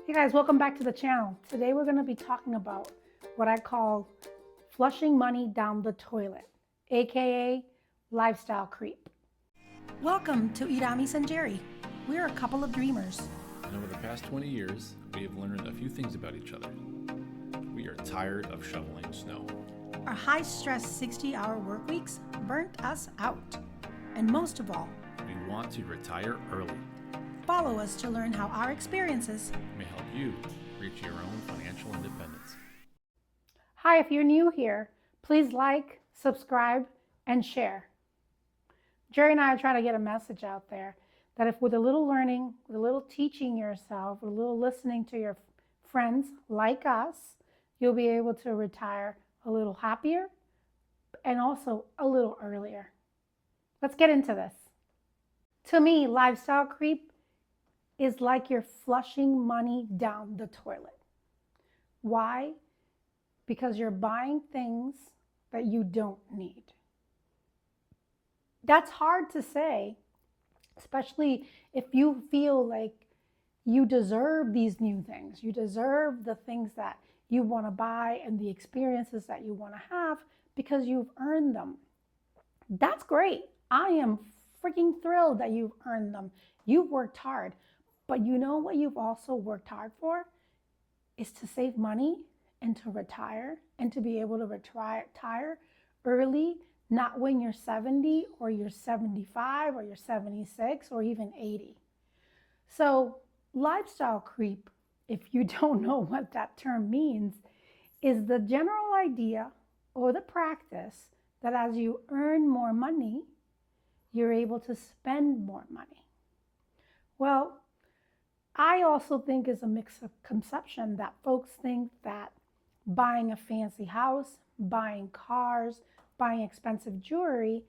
Hey guys, welcome back to the channel. Today we're going to be talking about what I call flushing money down the toilet, aka lifestyle creep. Welcome to Iramis and Gerry. We're a couple of dreamers. And over the past 20 years, we have learned a few things about each other. We are tired of shoveling snow. Our high-stress 60-hour work weeks burnt us out. And most of all, We want to retire early. follow us to learn how our experiences May help you reach your own financial independence. Hi, if you're new here, please like, subscribe, and share. Gerry and I are trying to get a message out there that if with a little learning, with a little teaching yourself, with a little listening to your friends like us, you'll be able to retire a little happier and also a little earlier. Let's get into this. To me, lifestyle creep is like you're flushing money down the toilet. Why? Because you're buying things that you don't need. That's hard to say, especially if you feel like you deserve these new things. You deserve the things that you want to buy and the experiences that you want to have because you've earned them. That's great. I am freaking thrilled that you've earned them. You've worked hard. But you know what you've also worked hard for? Is to save money and to retire and to be able to retire early, not when you're 70 or you're 75 or you're 76 or even 80. So lifestyle creep, if you don't know what that term means, is the general idea or the practice that as you earn more money, you're able to spend more money. Well, I also think is a mix of conception that folks think that buying a fancy house, buying cars, buying expensive jewelry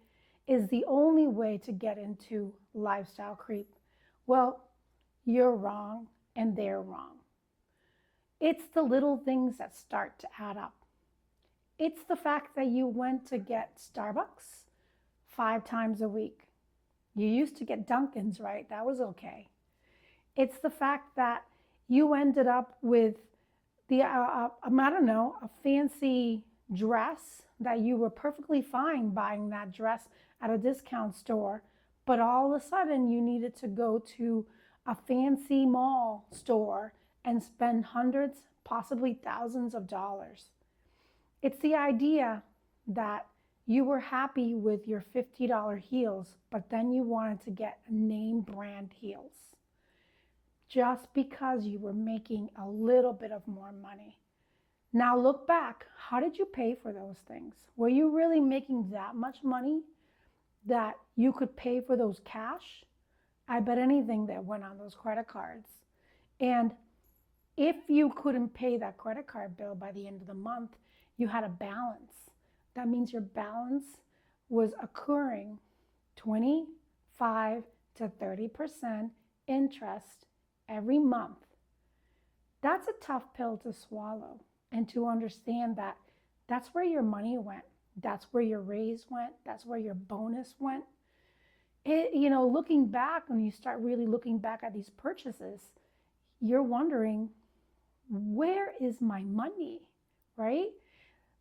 is the only way to get into lifestyle creep. Well, you're wrong and they're wrong. It's the little things that start to add up. It's the fact that you went to get Starbucks 5 times a week. You used to get Dunkin's, right? That was okay. It's the fact that you ended up with a fancy dress that you were perfectly fine buying that dress at a discount store, but all of a sudden you needed to go to a fancy mall store and spend hundreds, possibly thousands of dollars. It's the idea that you were happy with your $50 heels, but then you wanted to get name brand heels just because you were making a little bit of more money. Now look back, how did you pay for those things? Were you really making that much money that you could pay for those cash? I bet anything that went on those credit cards. And if you couldn't pay that credit card bill by the end of the month, you had a balance. That means your balance was accruing 25 to 30% interest every month. That's a tough pill to swallow, and to understand that that's where your money went. That's where your raise went. That's where your bonus went. Looking back, when you start really looking back at these purchases, you're wondering, where is my money, right?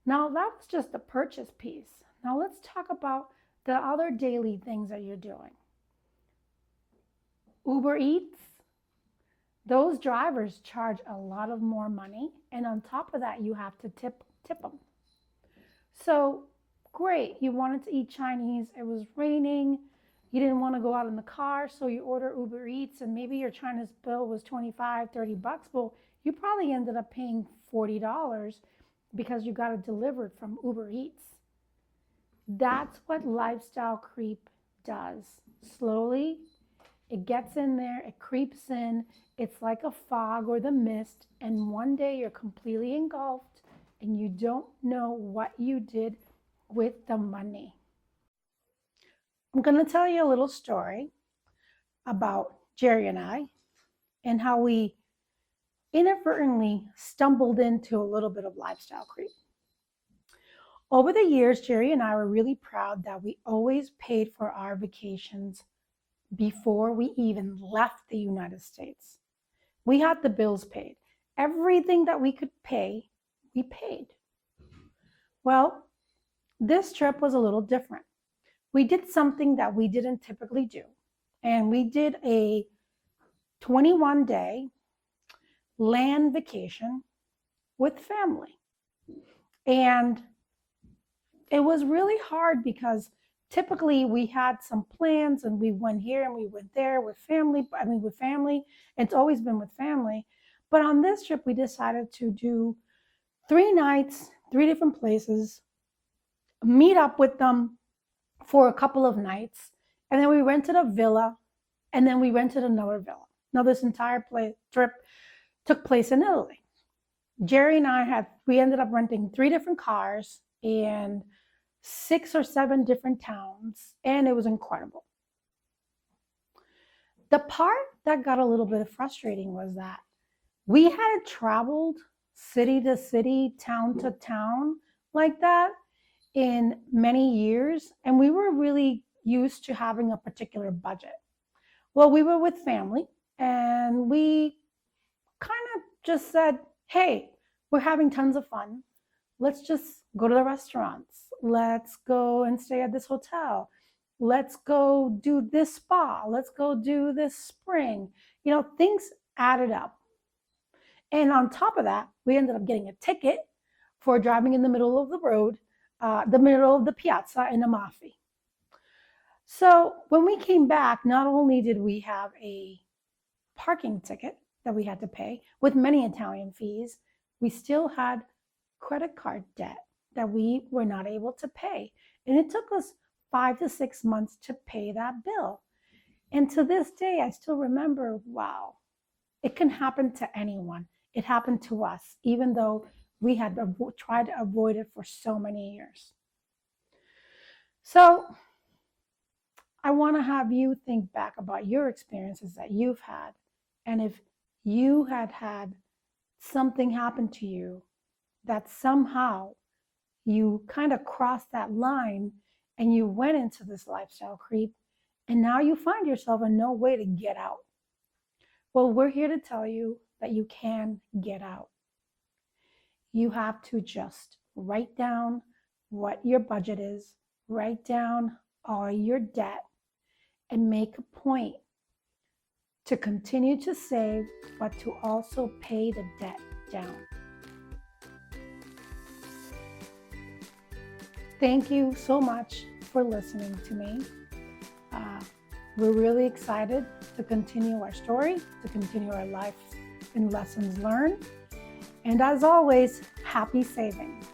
Now, that was just the purchase piece. Now, let's talk about the other daily things that you're doing. Uber Eats, those drivers charge a lot of more money, and on top of that, you have to tip them. So, great, you wanted to eat Chinese, it was raining, you didn't want to go out in the car, so you order Uber Eats, and maybe your Chinese bill was 25, 30 bucks. Well, you probably ended up paying $40 because you got it delivered from Uber Eats. That's what lifestyle creep does. Slowly, it gets in there, it creeps in, it's like a fog or the mist, and one day you're completely engulfed and you don't know what you did with the money. I'm going to tell you a little story about Gerry and I and how we inadvertently stumbled into a little bit of lifestyle creep. Over the years, Gerry and I were really proud that we always paid for our vacations before we even left the United States. We had the bills paid. Everything that we could pay, we paid. Well, this trip was a little different. We did something that we didn't typically do. And we did a 21-day land vacation with family. And it was really hard because typically we had some plans and we went here and we went there with family. With family. It's always been with family. But on this trip, we decided to do 3 nights, 3 different places, meet up with them for a couple of nights. And then we rented a villa, and then we rented another villa. Now, this entire trip took place in Italy. Gerry and I we ended up renting 3 different cars and 6 or 7 different towns, and it was incredible. The part that got a little bit frustrating was that we hadn't traveled city to city, town to town like that in many years, and we were really used to having a particular budget. Well, we were with family, and we kind of just said, hey, we're having tons of fun. Let's just go to the restaurants. Let's go and stay at this hotel. Let's go do this spa. Let's go do this spring. Things added up. And on top of that, we ended up getting a ticket for driving in the middle of the road, the middle of the piazza in Amalfi. So when we came back, not only did we have a parking ticket that we had to pay with many Italian fees, we still had credit card debt that we were not able to pay. And it took us 5 to 6 months to pay that bill. And to this day, I still remember, wow, it can happen to anyone. It happened to us, even though we had tried to avoid it for so many years. So I want to have you think back about your experiences that you've had. And if you had something happen to you that somehow you kind of crossed that line and you went into this lifestyle creep, and now you find yourself in no way to get out. Well, we're here to tell you that you can get out. You have to just write down what your budget is, write down all your debt, and make a point to continue to save, but to also pay the debt down. Thank you so much for listening to me. We're really excited to continue our story, to continue our life and lessons learned. And as always, happy saving.